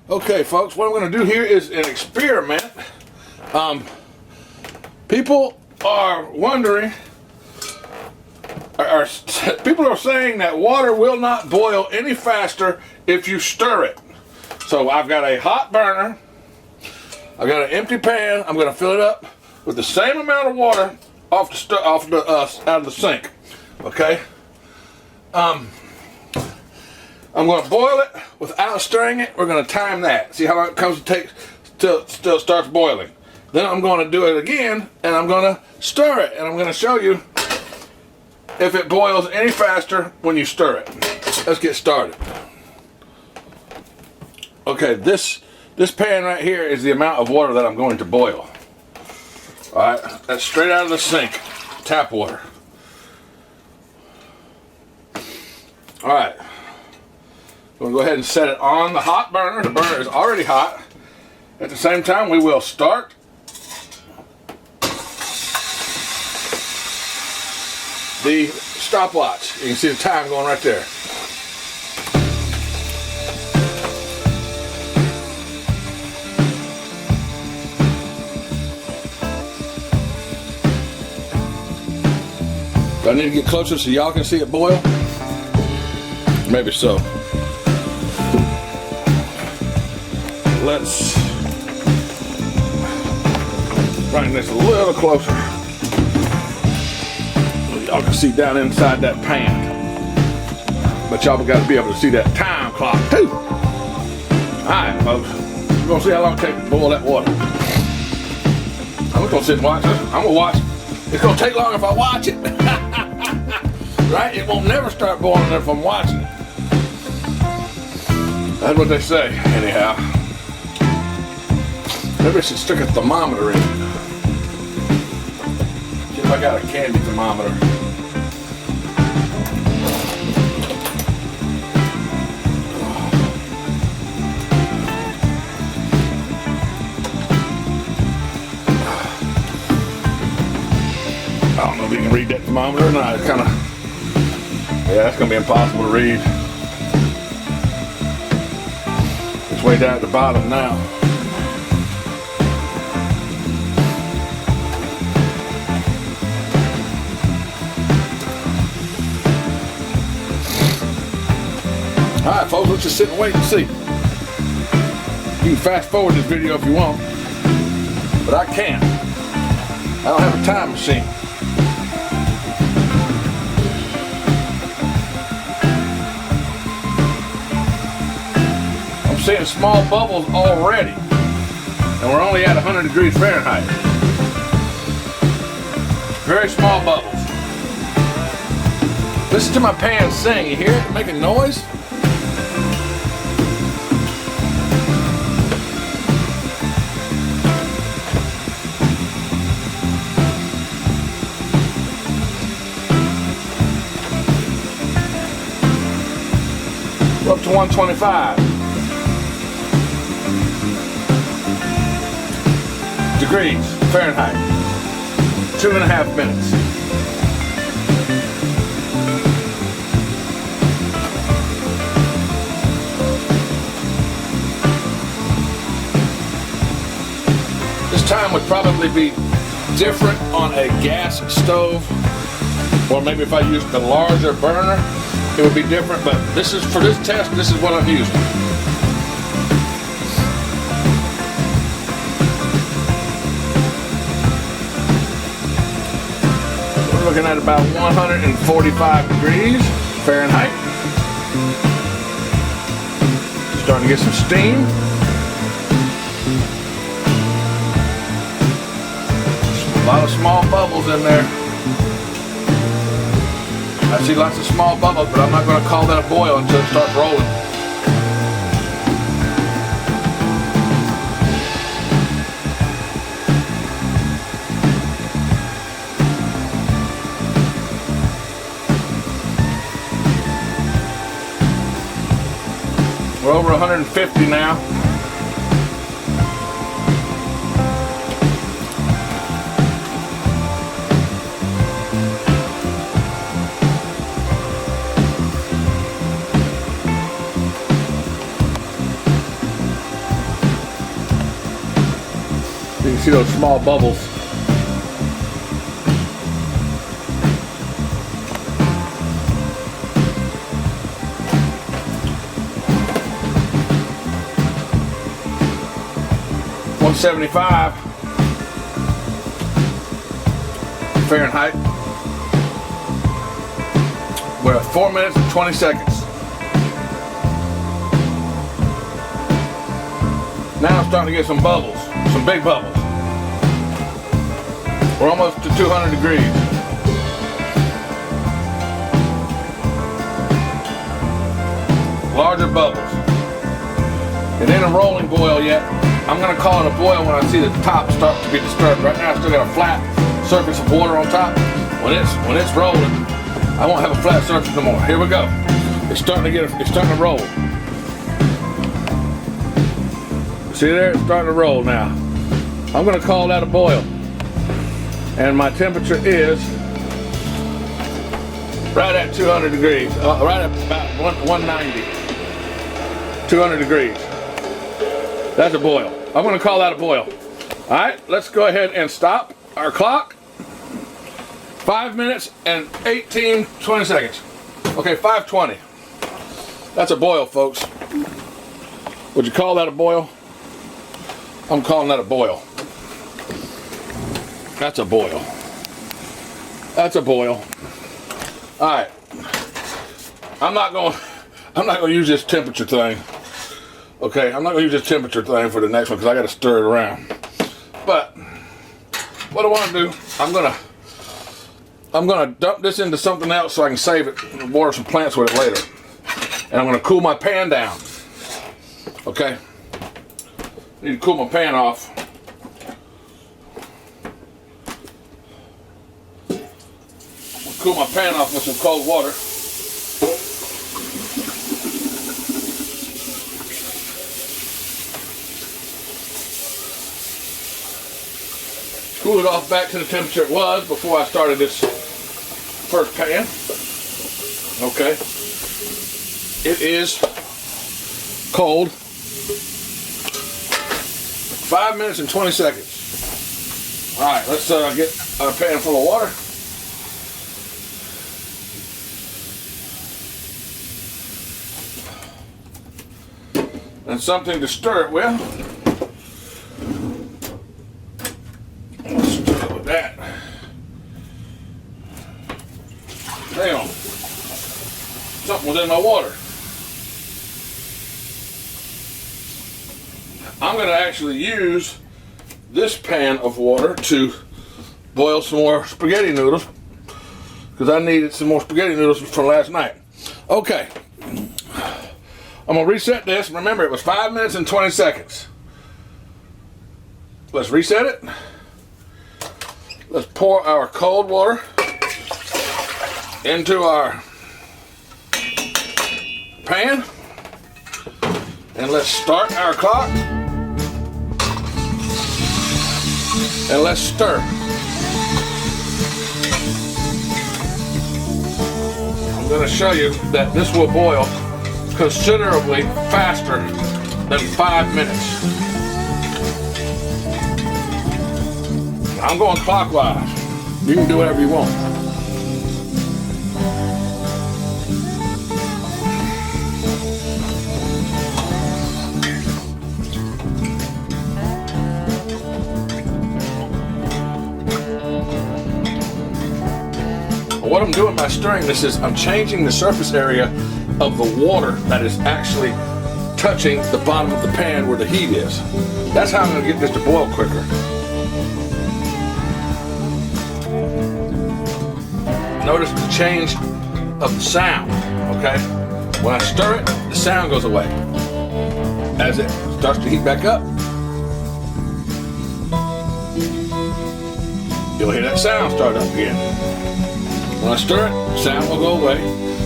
Okay, folks, what I'm going to do here is an experiment. People are wondering, people are saying that water will not boil any faster if you stir it. So I've got a hot burner. I've got an empty pan. I'm going to fill it up with the same amount of water out of the sink. Okay. I'm going to boil it without stirring it. We're going to time that. See how long it comes to take till it still starts boiling. Then I'm going to do it again, and I'm going to stir it, and I'm going to show you if it boils any faster when you stir it. Let's get started. Okay, this pan right here is the amount of water that I'm going to boil. All right, that's straight out of the sink, tap water. All right. We'll go ahead and set it on the hot burner. The burner is already hot. At the same time, we will start the stopwatch. You can see the time going right there. Do I need to get closer so y'all can see it boil? Maybe so. Let's bring this a little closer so y'all can see down inside that pan. But y'all got to be able to see that time clock too. Alright, folks. We're going to see how long it takes to boil that water. I'm just going to sit and watch this. I'm going to watch. It's going to take long if I watch it. Right? It won't never start boiling if I'm watching it. That's what they say, anyhow. Maybe I should stick a thermometer in. See if I got a candy thermometer. I don't know if you can read that thermometer or not. It's kind of, yeah, that's going to be impossible to read. It's way down at the bottom now. Alright folks, let's just sit and wait and see. You can fast forward this video if you want, but I can't. I don't have a time machine. I'm seeing small bubbles already, and we're only at 100 degrees Fahrenheit. Very small bubbles. Listen to my pan sing. You hear it making noise? We're up to 125 degrees Fahrenheit. 2.5 minutes. This time would probably be different on a gas stove, or maybe if I used the larger burner, it would be different, but this is, for this test, this is what I'm using. We're looking at about 145 degrees Fahrenheit. Starting to get some steam. A lot of small bubbles in there. I see lots of small bubbles, but I'm not going to call that a boil until it starts rolling. We're over 150 now. You can see those small bubbles. $175 Fahrenheit. We're at 4 minutes and 20 seconds. Now I'm starting to get some bubbles, some big bubbles. We're almost to 200 degrees. Larger bubbles. It ain't a rolling boil yet. I'm gonna call it a boil when I see the top start to be disturbed. Right now I still got a flat surface of water on top. When it's rolling, I won't have a flat surface no more. Here we go. It's starting to roll. See there? It's starting to roll now. I'm gonna call that a boil. And my temperature is right at 200 degrees. Right at about 190. 200 degrees. That's a boil. I'm gonna call that a boil. All right, let's go ahead and stop our clock. 5 minutes and 20 seconds. Okay, 5:20. That's a boil, folks. Would you call that a boil? I'm calling that a boil. That's a boil. That's a boil. All right. I'm not going to use this temperature thing. Okay, I'm not going to use this temperature thing for the next one because I got to stir it around. But what I want to do, I'm gonna dump this into something else so I can save it and water some plants with it later. And I'm gonna cool my pan down. Okay? Need to cool my pan off. Cool my pan off with some cold water. Cool it off back to the temperature it was before I started this first pan. Okay. It is cold. 5 minutes and 20 seconds. Alright, let's get a pan full of water. And something to stir it with. Let's stir it with that. Damn. Something was in my water. I'm going to actually use this pan of water to boil some more spaghetti noodles because I needed some more spaghetti noodles from last night. Okay. I'm going to reset this. Remember, it was 5 minutes and 20 seconds. Let's reset it. Let's pour our cold water into our pan. And let's start our clock. And let's stir. I'm going to show you that this will boil considerably faster than 5 minutes. I'm going clockwise. You can do whatever you want. What I'm doing by stirring this is I'm changing the surface area of the water that is actually touching the bottom of the pan where the heat is. That's how I'm going to get this to boil quicker. Notice the change of the sound, okay? When I stir it, the sound goes away. As it starts to heat back up, you'll hear that sound start up again. When I stir it, the sound will go away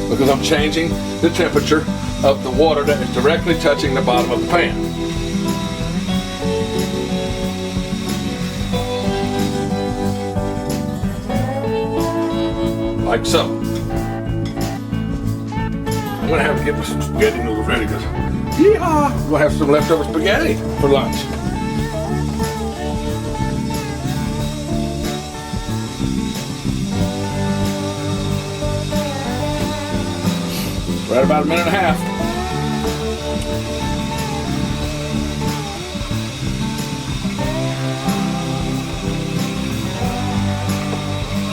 because I'm changing the temperature of the water that is directly touching the bottom of the pan. Like so. I'm going to have to get some spaghetti noodles ready because I'm going to have some leftover spaghetti for lunch. Right about a minute and a half.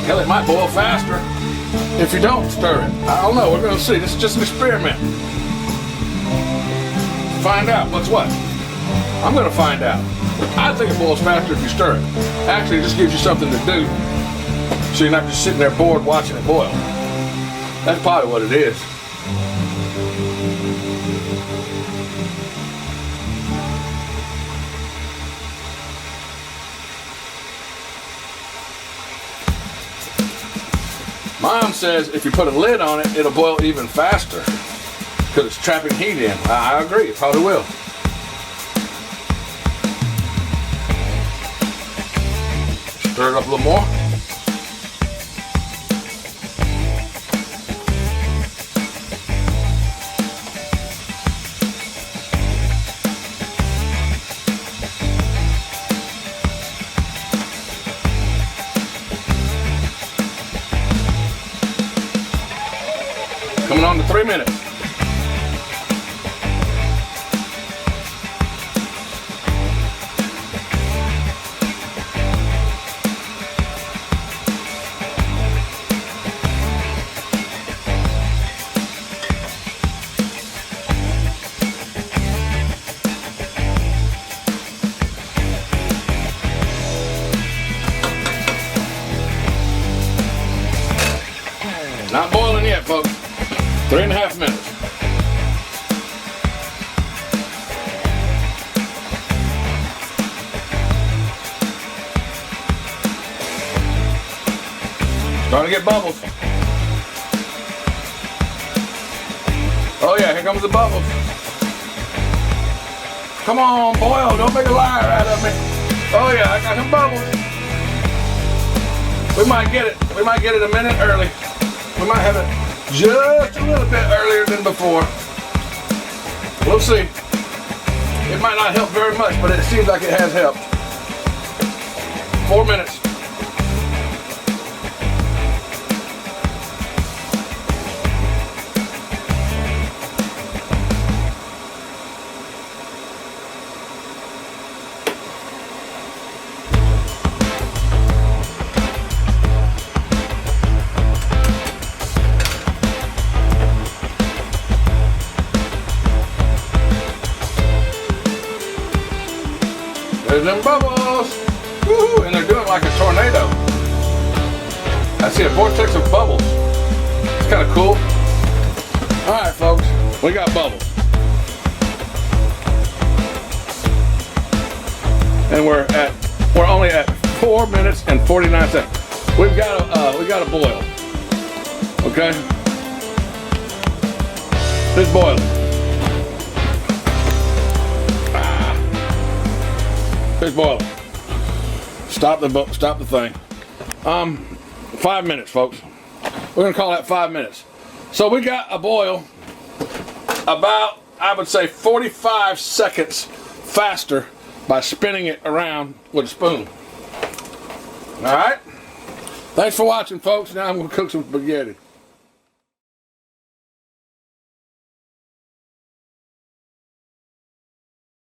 Hell, it might boil faster if you don't stir it. I don't know, we're gonna see. This is just an experiment. Find out what's what. I'm gonna find out. I think it boils faster if you stir it. Actually, it just gives you something to do, so you're not just sitting there bored watching it boil. That's probably what it is. Mom says if you put a lid on it, it'll boil even faster because it's trapping heat in. I agree, it probably will. Stir it up a little more. Coming on to 3 minutes. Not boiling yet, folks. 3.5 minutes. Starting to get bubbles. Oh yeah, here comes the bubbles. Come on, boil, don't make a liar out of me. Oh yeah, I got some bubbles. We might get it a minute early. We might have it just a little bit earlier than before. We'll see. It might not help very much, but it seems like it has helped. 4 minutes. There's them bubbles. Woo-hoo. And they're doing like a tornado. I see a vortex of bubbles. It's kind of cool. All right, folks, we got bubbles. And we're only at 4 minutes and 49 seconds. We got a boil. Okay? It's boiling. It's boiling. Stop the thing. 5 minutes, folks. We're gonna call that 5 minutes. So we got a boil about, I would say, 45 seconds faster by spinning it around with a spoon. All right. Thanks for watching, folks. Now I'm gonna cook some spaghetti.